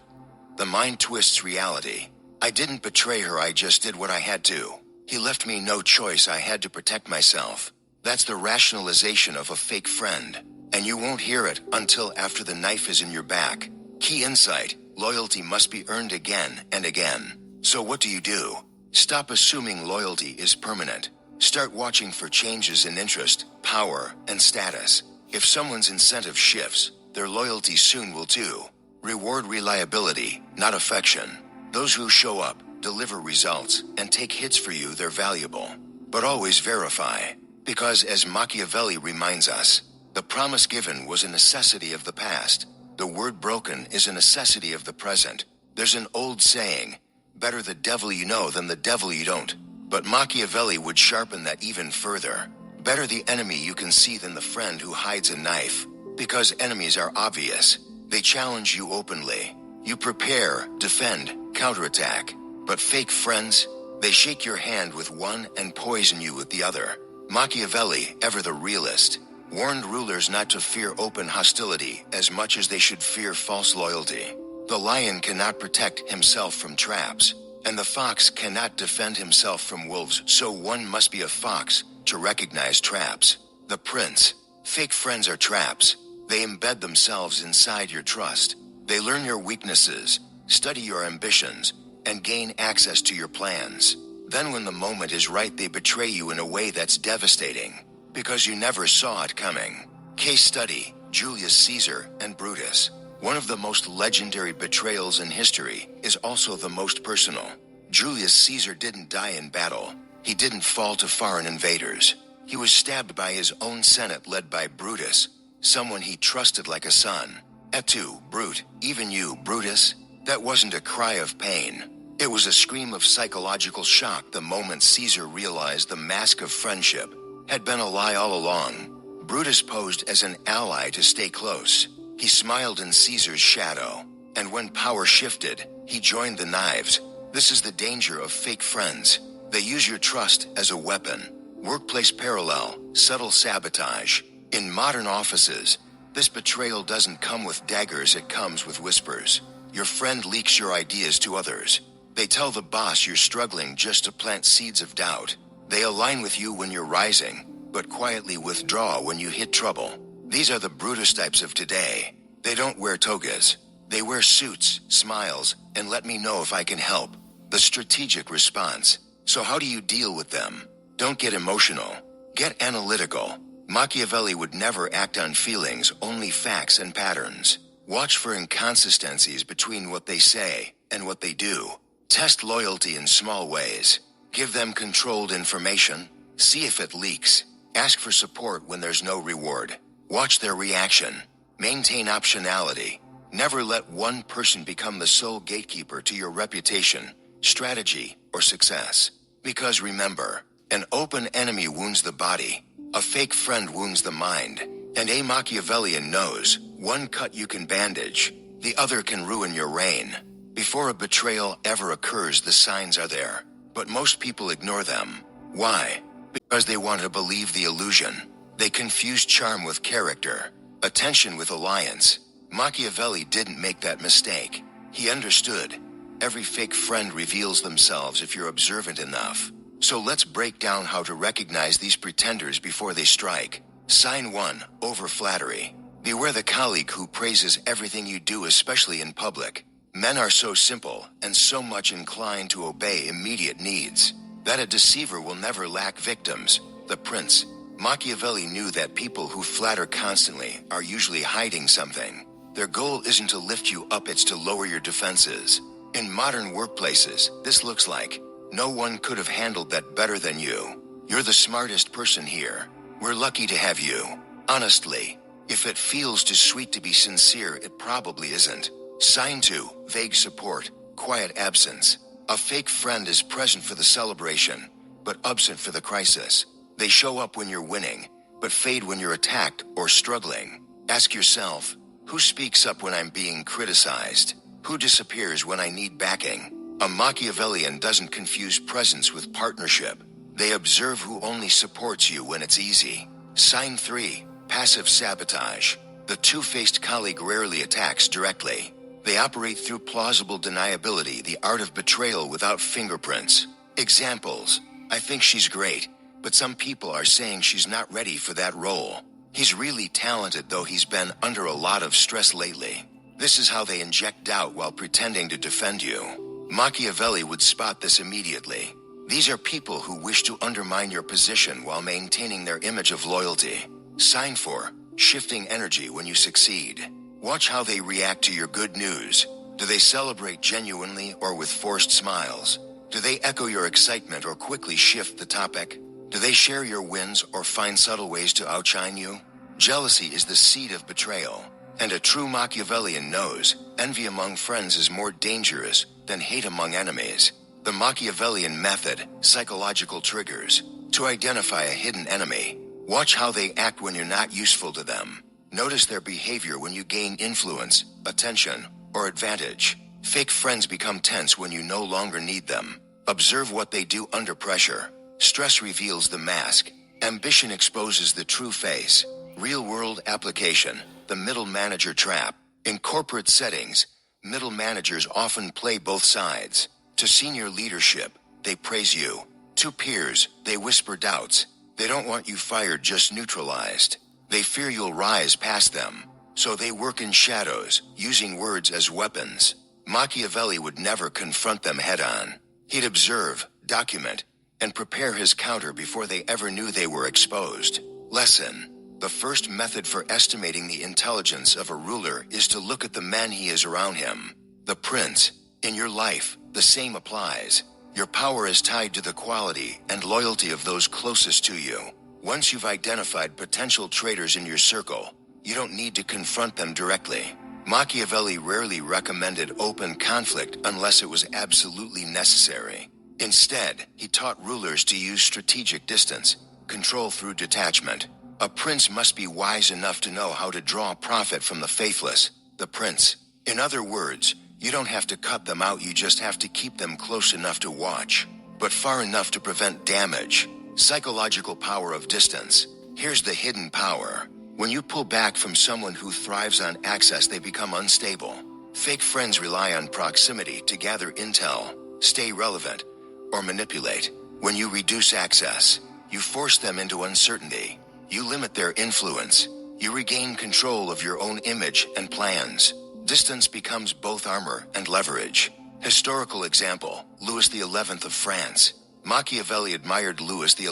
Speaker 12: the mind twists reality. I didn't betray her, I just did what I had to. He left me no choice, I had to protect myself. That's the rationalization of a fake friend. And you won't hear it until after the knife is in your back. Key insight, loyalty must be earned again and again. So what do? Stop assuming loyalty is permanent. Start watching for changes in interest, power, and status. If someone's incentive shifts, their loyalty soon will too. Reward reliability, not affection. Those who show up, deliver results, and take hits for you, they're valuable. But always verify. Because as Machiavelli reminds us, the promise given was a necessity of the past. The word broken is a necessity of the present. There's an old saying, better the devil you know than the devil you don't. But Machiavelli would sharpen that even further. Better the enemy you can see than the friend who hides a knife. Because enemies are obvious. They challenge you openly. You prepare, defend, counterattack. But fake friends, they shake your hand with one and poison you with the other. Machiavelli, ever the realist, warned rulers not to fear open hostility as much as they should fear false loyalty. The lion cannot protect himself from traps, and the fox cannot defend himself from wolves, so one must be a fox to recognize traps. The prince, fake friends are traps. They embed themselves inside your trust. They learn your weaknesses, study your ambitions, and gain access to your plans. Then when the moment is right, they betray you in a way that's devastating, because you never saw it coming. Case study, Julius Caesar and Brutus. One of the most legendary betrayals in history is also the most personal. Julius Caesar didn't die in battle. He didn't fall to foreign invaders. He was stabbed by his own senate led by Brutus, someone he trusted like a son. Et tu, Brute, even you, Brutus? That wasn't a cry of pain. It was a scream of psychological shock the moment Caesar realized the mask of friendship had been a lie all along. Brutus posed as an ally to stay close. He smiled in Caesar's shadow, and when power shifted, he joined the knives. This is the danger of fake friends. They use your trust as a weapon. Workplace parallel, subtle sabotage. In modern offices, this betrayal doesn't come with daggers, it comes with whispers. Your friend leaks your ideas to others. They tell the boss you're struggling just to plant seeds of doubt. They align with you when you're rising, but quietly withdraw when you hit trouble. These are the Brutus types of today. They don't wear togas. They wear suits, smiles, and let me know if I can help. The strategic response. So how do you deal with them? Don't get emotional. Get analytical. Machiavelli would never act on feelings, only facts and patterns. Watch for inconsistencies between what they say and what they do. Test loyalty in small ways. Give them controlled information. See if it leaks. Ask for support when there's no reward. Watch their reaction. Maintain optionality. Never let one person become the sole gatekeeper to your reputation, strategy, or success. Because remember, an open enemy wounds the body. A fake friend wounds the mind. And a Machiavellian knows, one cut you can bandage, the other can ruin your reign. Before a betrayal ever occurs, the signs are there. But most people ignore them. Why? Because they want to believe the illusion. They confuse charm with character, attention with alliance. Machiavelli didn't make that mistake. He understood. Every fake friend reveals themselves if you're observant enough. So let's break down how to recognize these pretenders before they strike. Sign 1, over flattery. Beware the colleague who praises everything you do, especially in public. Men are so simple and so much inclined to obey immediate needs that a deceiver will never lack victims. The prince. Machiavelli knew that people who flatter constantly are usually hiding something. Their goal isn't to lift you up, it's to lower your defenses. In modern workplaces, this looks like, no one could have handled that better than you. You're the smartest person here. We're lucky to have you. Honestly, if it feels too sweet to be sincere, it probably isn't. Sign 2, vague support, quiet absence. A fake friend is present for the celebration, but absent for the crisis. They show up when you're winning, but fade when you're attacked or struggling. Ask yourself, who speaks up when I'm being criticized? Who disappears when I need backing? A Machiavellian doesn't confuse presence with partnership. They observe who only supports you when it's easy. Sign 3, passive sabotage. The two-faced colleague rarely attacks directly. They operate through plausible deniability, the art of betrayal without fingerprints. Examples. I think she's great, but some people are saying she's not ready for that role. He's really talented, though he's been under a lot of stress lately. This is how they inject doubt while pretending to defend you. Machiavelli would spot this immediately. These are people who wish to undermine your position while maintaining their image of loyalty. Sign 4, shifting energy when you succeed. Watch how they react to your good news. Do they celebrate genuinely or with forced smiles? Do they echo your excitement or quickly shift the topic? Do they share your wins or find subtle ways to outshine you? Jealousy is the seed of betrayal, and a true Machiavellian knows envy among friends is more dangerous than hate among enemies. The Machiavellian method, psychological triggers. To identify a hidden enemy, watch how they act when you're not useful to them. Notice their behavior when you gain influence, attention, or advantage. Fake friends become tense when you no longer need them. Observe what they do under pressure. Stress reveals the mask. Ambition exposes the true face. Real-world application, the middle manager trap. In corporate settings, middle managers often play both sides. To senior leadership, they praise you. To peers, they whisper doubts. They don't want you fired, just neutralized. They fear you'll rise past them. So they work in shadows, using words as weapons. Machiavelli would never confront them head-on. He'd observe, document, and prepare his counter before they ever knew they were exposed. Lesson: the first method for estimating the intelligence of a ruler is to look at the men he is around him. The prince. In your life, the same applies. Your power is tied to the quality and loyalty of those closest to you. Once you've identified potential traitors in your circle, you don't need to confront them directly. Machiavelli rarely recommended open conflict unless it was absolutely necessary. Instead, he taught rulers to use strategic distance, control through detachment. A prince must be wise enough to know how to draw profit from the faithless, the prince. In other words, you don't have to cut them out, you just have to keep them close enough to watch, but far enough to prevent damage. Psychological power of distance. Here's the hidden power. When you pull back from someone who thrives on access, they become unstable. Fake friends rely on proximity to gather intel, stay relevant, or manipulate. When you reduce access, you force them into uncertainty. You limit their influence. You regain control of your own image and plans. Distance becomes both armor and leverage. Historical example, Louis XI of France. Machiavelli admired Louis XI,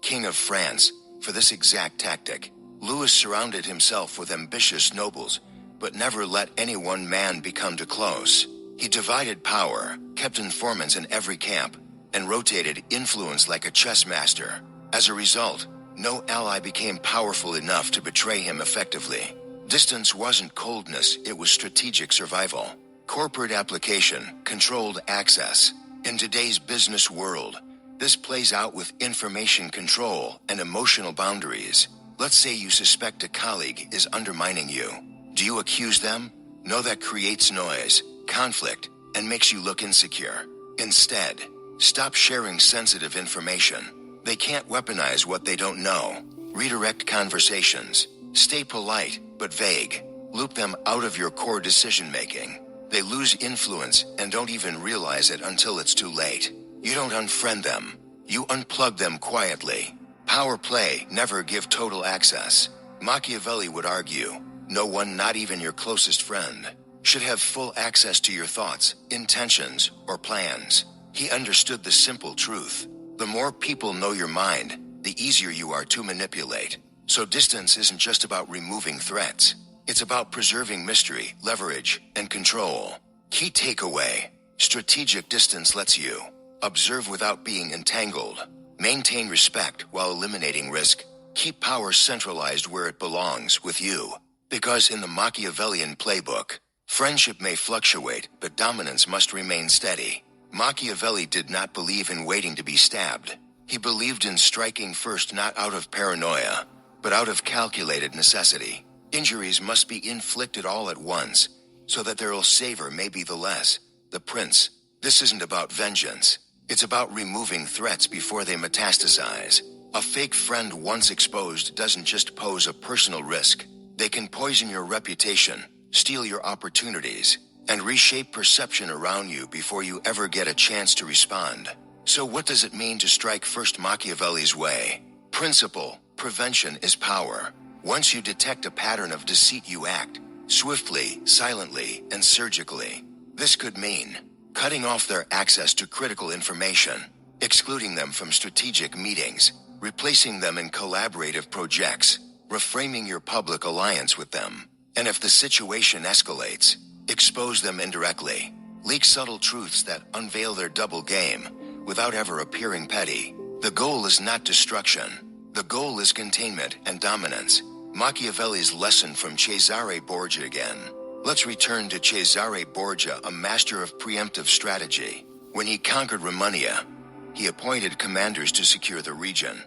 Speaker 12: King of France, for this exact tactic. Louis surrounded himself with ambitious nobles, but never let any one man become too close. He divided power, kept informants in every camp, and rotated influence like a chess master. As a result, no ally became powerful enough to betray him effectively. Distance wasn't coldness, it was strategic survival. Corporate application, controlled access. In today's business world, this plays out with information control and emotional boundaries. Let's say you suspect a colleague is undermining you. Do you accuse them? No, that creates noise, conflict, and makes you look insecure. Instead, stop sharing sensitive information. They can't weaponize what they don't know. Redirect conversations. Stay polite, but vague. Loop them out of your core decision-making. They lose influence and don't even realize it until it's too late. You don't unfriend them. You unplug them quietly. Power play, never give total access. Machiavelli would argue, no one, not even your closest friend, should have full access to your thoughts, intentions, or plans. He understood the simple truth. The more people know your mind, the easier you are to manipulate. So distance isn't just about removing threats. It's about preserving mystery, leverage, and control. Key takeaway: strategic distance lets you observe without being entangled, maintain respect while eliminating risk, keep power centralized where it belongs, with you. Because in the Machiavellian playbook, friendship may fluctuate, but dominance must remain steady. Machiavelli did not believe in waiting to be stabbed. He believed in striking first, not out of paranoia, but out of calculated necessity. Injuries must be inflicted all at once, so that their savor may be the less. The prince. This isn't about vengeance. It's about removing threats before they metastasize. A fake friend once exposed doesn't just pose a personal risk. They can poison your reputation, steal your opportunities, and reshape perception around you before you ever get a chance to respond. So what does it mean to strike first Machiavelli's way? Principle: prevention is power. Once you detect a pattern of deceit, you act swiftly, silently, and surgically. This could mean cutting off their access to critical information, excluding them from strategic meetings, replacing them in collaborative projects, reframing your public alliance with them. And if the situation escalates, expose them indirectly. Leak subtle truths that unveil their double game without ever appearing petty. The goal is not destruction. The goal is containment and dominance. Machiavelli's lesson from Cesare Borgia again. Let's return to Cesare Borgia, a master of preemptive strategy. When he conquered Romania, he appointed commanders to secure the region.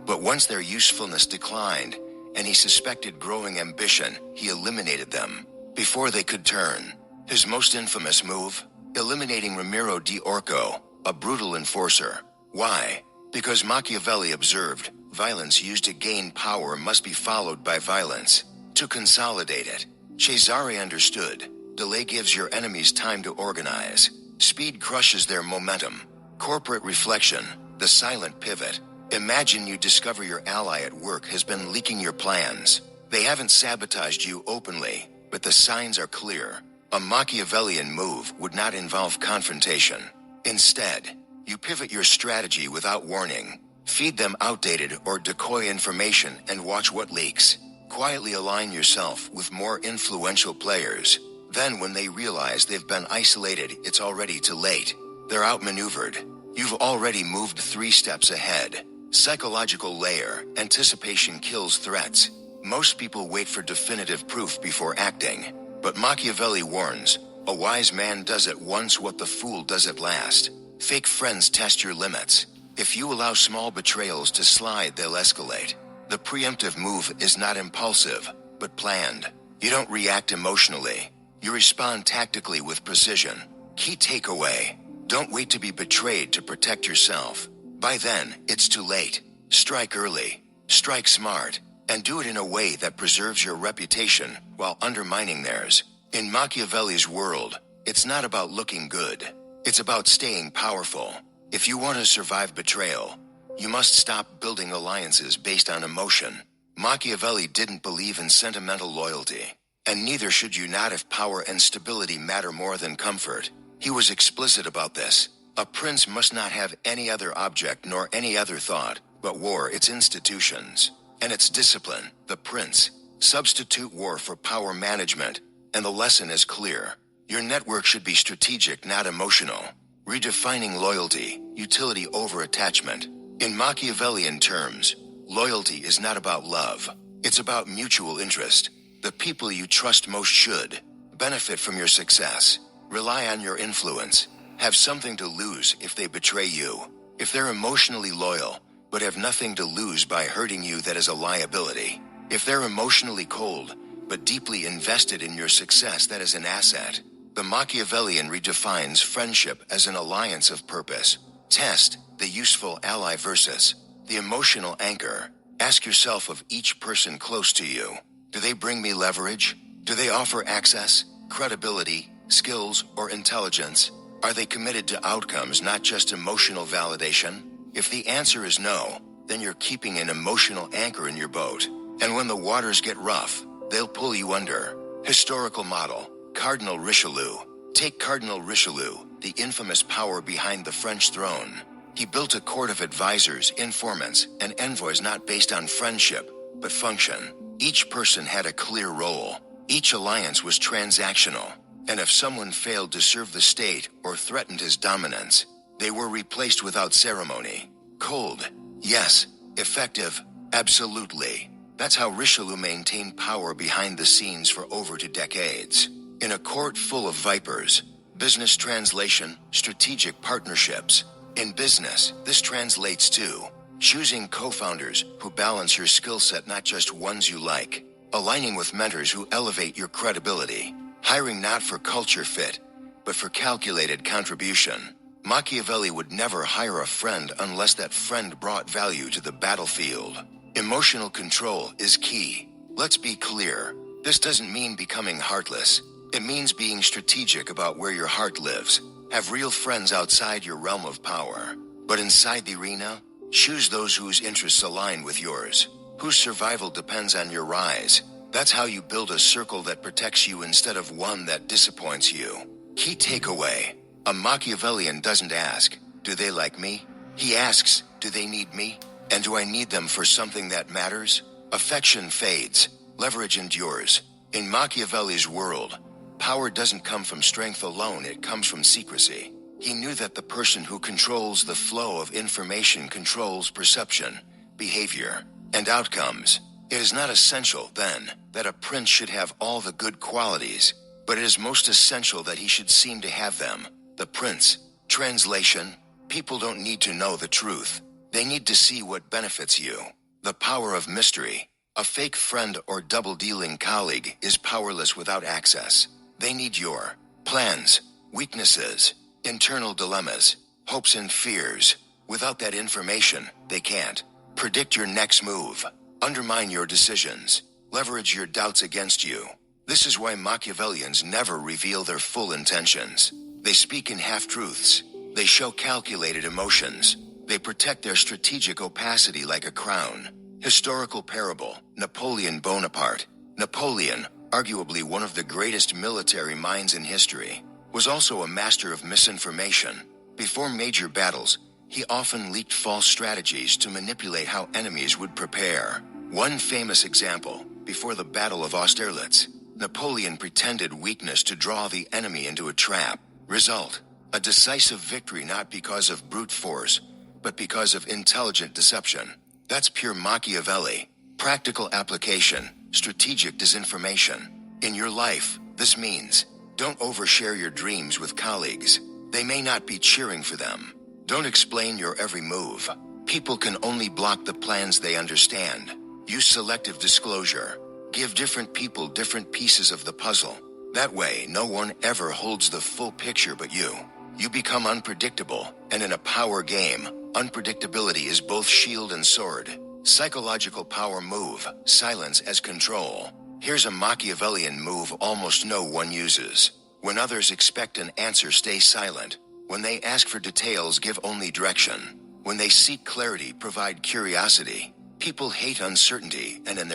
Speaker 12: But once their usefulness declined, and he suspected growing ambition, he eliminated them before they could turn. His most infamous move? Eliminating Ramiro di Orco, a brutal enforcer. Why? Because Machiavelli observed, violence used to gain power must be followed by violence to consolidate it. Cesare understood, delay gives your enemies time to organize. Speed crushes their momentum. Corporate reflection, the silent pivot. Imagine you discover your ally at work has been leaking your plans. They haven't sabotaged you openly, but the signs are clear. A Machiavellian move would not involve confrontation. Instead, you pivot your strategy without warning. Feed them outdated or decoy information and watch what leaks. Quietly align yourself with more influential players. Then when they realize they've been isolated, it's already too late. They're outmaneuvered. You've already moved 3 steps ahead. Psychological layer, anticipation kills threats. Most people wait for definitive proof before acting. But Machiavelli warns, a wise man does at once what the fool does at last. Fake friends test your limits. If you allow small betrayals to slide, they'll escalate. The preemptive move is not impulsive, but planned. You don't react emotionally. You respond tactically with precision. Key takeaway: don't wait to be betrayed to protect yourself. By then, it's too late. Strike early, strike smart, and do it in a way that preserves your reputation while undermining theirs. In Machiavelli's world, it's not about looking good. It's about staying powerful. If you want to survive betrayal, you must stop building alliances based on emotion. Machiavelli didn't believe in sentimental loyalty, and neither should you not if power and stability matter more than comfort. He was explicit about this. A prince must not have any other object nor any other thought, but war, its institutions, and its discipline, the prince. Substitute war for power management, and the lesson is clear. Your network should be strategic, not emotional. Redefining loyalty, utility over attachment. In Machiavellian terms, loyalty is not about love. It's about mutual interest. The people you trust most should benefit from your success, rely on your influence, have something to lose if they betray you. If they're emotionally loyal, but have nothing to lose by hurting you, that is a liability. If they're emotionally cold, but deeply invested in your success, that is an asset. The Machiavellian redefines friendship as an alliance of purpose. Test the useful ally versus the emotional anchor. Ask yourself of each person close to you. Do they bring me leverage? Do they offer access, credibility, skills, or intelligence? Are they committed to outcomes, not just emotional validation? If the answer is no, then you're keeping an emotional anchor in your boat. And when the waters get rough, they'll pull you under. Historical model, Cardinal Richelieu. Take Cardinal Richelieu, the infamous power behind the French throne. He built a court of advisors, informants, and envoys not based on friendship, but function. Each person had a clear role. Each alliance was transactional. And if someone failed to serve the state or threatened his dominance, they were replaced without ceremony. Cold, yes. Effective, absolutely. That's how Richelieu maintained power behind the scenes for over 2 decades. In a court full of vipers, business translation, strategic partnerships. In business, this translates to choosing co-founders who balance your skill set, not just ones you like. Aligning with mentors who elevate your credibility. Hiring not for culture fit, but for calculated contribution. Machiavelli would never hire a friend unless that friend brought value to the battlefield. Emotional control is key. Let's be clear. This doesn't mean becoming heartless. It means being strategic about where your heart lives. Have real friends outside your realm of power. But inside the arena, choose those whose interests align with yours, whose survival depends on your rise. That's how you build a circle that protects you instead of one that disappoints you. Key takeaway: a Machiavellian doesn't ask, do they like me? He asks, do they need me? And do I need them for something that matters? Affection fades, leverage endures. In Machiavelli's world, power doesn't come from strength alone, it comes from secrecy. He knew that the person who controls the flow of information controls perception, behavior, and outcomes. It is not essential, then, that a prince should have all the good qualities, but it is most essential that he should seem to have them. The prince. Translation: people don't need to know the truth. They need to see what benefits you. The power of mystery. A fake friend or double-dealing colleague is powerless without access. They need your plans, weaknesses, internal dilemmas, hopes and fears. Without that information, they can't predict your next move, undermine your decisions, leverage your doubts against you. This is why Machiavellians never reveal their full intentions. They speak in half-truths. They show calculated emotions. They protect their strategic opacity like a crown. Historical parable: Napoleon Bonaparte. Napoleon, arguably one of the greatest military minds in history, was also a master of misinformation. Before major battles, he often leaked false strategies to manipulate how enemies would prepare. One famous example: before the Battle of Austerlitz, Napoleon pretended weakness to draw the enemy into a trap. Result: a decisive victory, not because of brute force, but because of intelligent deception. That's pure Machiavelli. Practical application: strategic disinformation. In your life, this means don't overshare your dreams with colleagues. They may not be cheering for them. Don't explain your every move. People can only block the plans they understand. Use selective disclosure. Give different people different pieces of the puzzle. That way, no one ever holds the full picture but you. You become unpredictable, and in a power game, unpredictability is both shield and sword. Psychological power move: silence as control. Here's a Machiavellian move almost no one uses. When others expect an answer, stay silent. When they ask for details, give only direction. When they seek clarity, provide curiosity. People hate uncertainty, and in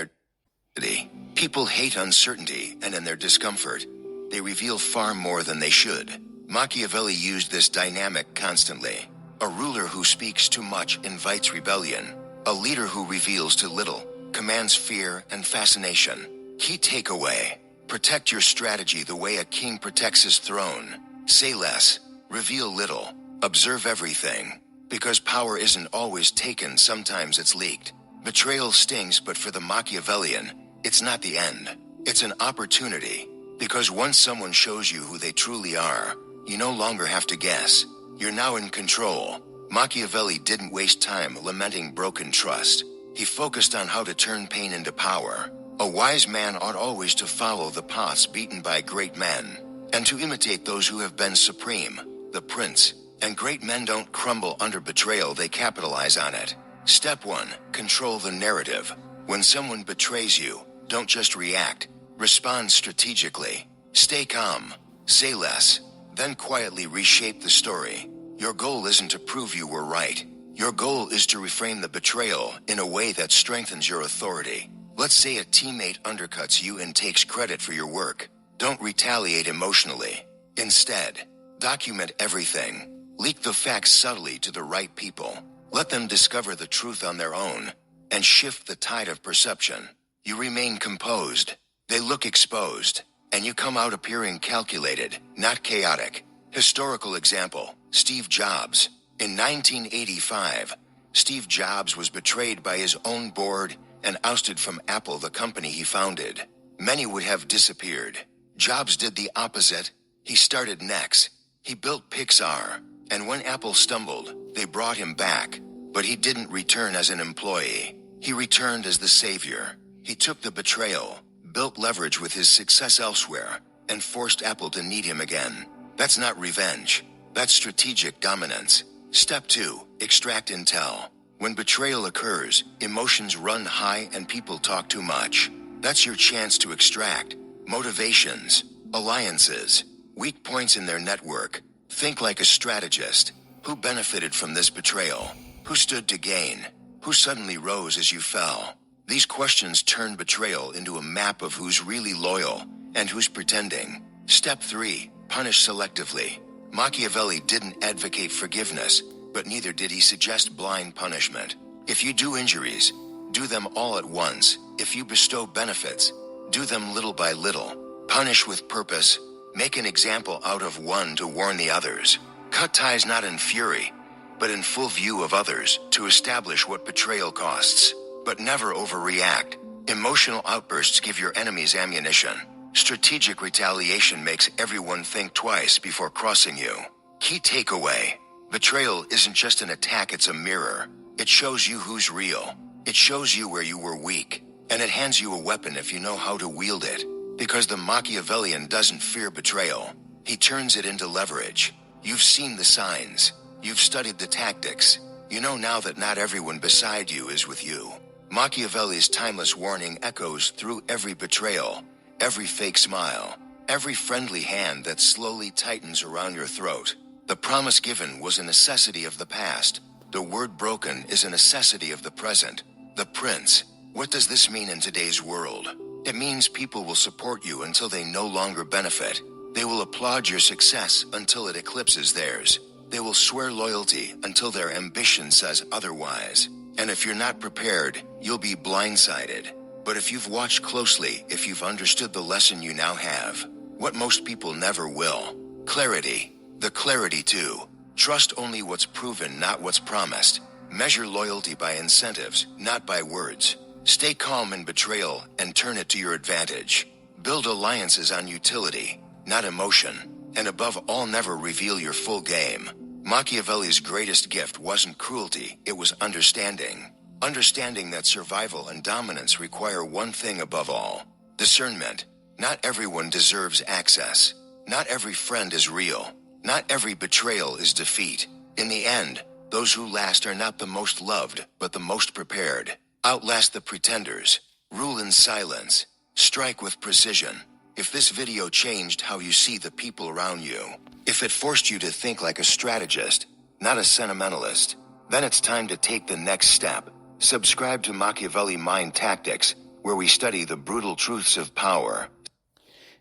Speaker 12: their discomfort, they reveal far more than they should. Machiavelli used this dynamic constantly. A ruler who speaks too much invites rebellion. A leader who reveals too little commands fear and fascination. Key takeaway: protect your strategy the way a king protects his throne. Say less, reveal little, observe everything. Because power isn't always taken, sometimes it's leaked. Betrayal stings, but for the Machiavellian, it's not the end. It's an opportunity. Because once someone shows you who they truly are, you no longer have to guess. You're now in control. Machiavelli didn't waste time lamenting broken trust. He focused on how to turn pain into power. A wise man ought always to follow the paths beaten by great men, and to imitate those who have been supreme, the prince. And great men don't crumble under betrayal, they capitalize on it. Step 1. Control the narrative. When someone betrays you, don't just react. Respond strategically. Stay calm. Say less. Then quietly reshape the story. Your goal isn't to prove you were right. Your goal is to reframe the betrayal in a way that strengthens your authority. Let's say a teammate undercuts you and takes credit for your work. Don't retaliate emotionally. Instead, document everything. Leak the facts subtly to the right people. Let them discover the truth on their own, and shift the tide of perception. You remain composed. They look exposed, and you come out appearing calculated, not chaotic. Historical example: Steve Jobs. In 1985, Steve Jobs was betrayed by his own board and ousted from Apple, the company he founded. Many would have disappeared. Jobs did the opposite. He started next. He built Pixar, and when Apple stumbled, they brought him back. But he didn't return as an employee. He returned as the savior. He took the betrayal, built leverage with his success elsewhere, and forced Apple to need him again. That's not revenge. That's strategic dominance. Step 2. Extract intel. When betrayal occurs, emotions run high and people talk too much. That's your chance to extract motivations, alliances, weak points in their network. Think like a strategist. Who benefited from this betrayal? Who stood to gain? Who suddenly rose as you fell? These questions turn betrayal into a map of who's really loyal and who's pretending. Step 3. Punish selectively. Machiavelli didn't advocate forgiveness, but neither did he suggest blind punishment. If you do injuries, do them all at once. If you bestow benefits, do them little by little. Punish with purpose. Make an example out of one to warn the others. Cut ties not in fury, but in full view of others, to establish what betrayal costs. But never overreact. Emotional outbursts give your enemies ammunition. Strategic retaliation makes everyone think twice before crossing you. Key takeaway: betrayal isn't just an attack, it's a mirror. It shows you who's real. It shows you where you were weak. And it hands you a weapon if you know how to wield it. Because the Machiavellian doesn't fear betrayal. He turns it into leverage. You've seen the signs. You've studied the tactics. You know now that not everyone beside you is with you. Machiavelli's timeless warning echoes through every betrayal, every fake smile, every friendly hand that slowly tightens around your throat. The promise given was a necessity of the past. The word broken is a necessity of the present. The prince. What does this mean in today's world? It means people will support you until they no longer benefit. They will applaud your success until it eclipses theirs. They will swear loyalty until their ambition says otherwise. And if you're not prepared, you'll be blindsided. But if you've watched closely, if you've understood the lesson you now have, what most people never will: clarity. The clarity to trust only what's proven, not what's promised. Measure loyalty by incentives, not by words. Stay calm in betrayal and turn it to your advantage. Build alliances on utility, not emotion. And above all, never reveal your full game. Machiavelli's greatest gift wasn't cruelty, it was understanding. Understanding that survival and dominance require one thing above all: discernment. Not everyone deserves access. Not every friend is real. Not every betrayal is defeat. In the end, those who last are not the most loved, but the most prepared. Outlast the pretenders. Rule in silence. Strike with precision. If this video changed how you see the people around you, if it forced you to think like a strategist, not a sentimentalist, then it's time to take the next step. Subscribe to Machiavelli Mind Tactics, where we study the brutal truths of power.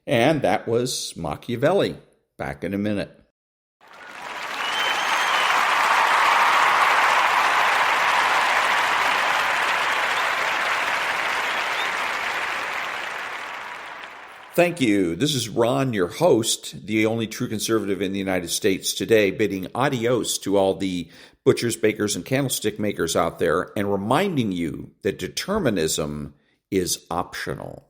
Speaker 1: And that was Machiavelli. Back in a minute. Thank you. This is Ron, your host, the only true conservative in the United States today, bidding adios to all the butchers, bakers, and candlestick makers out there, and reminding you that determinism is optional.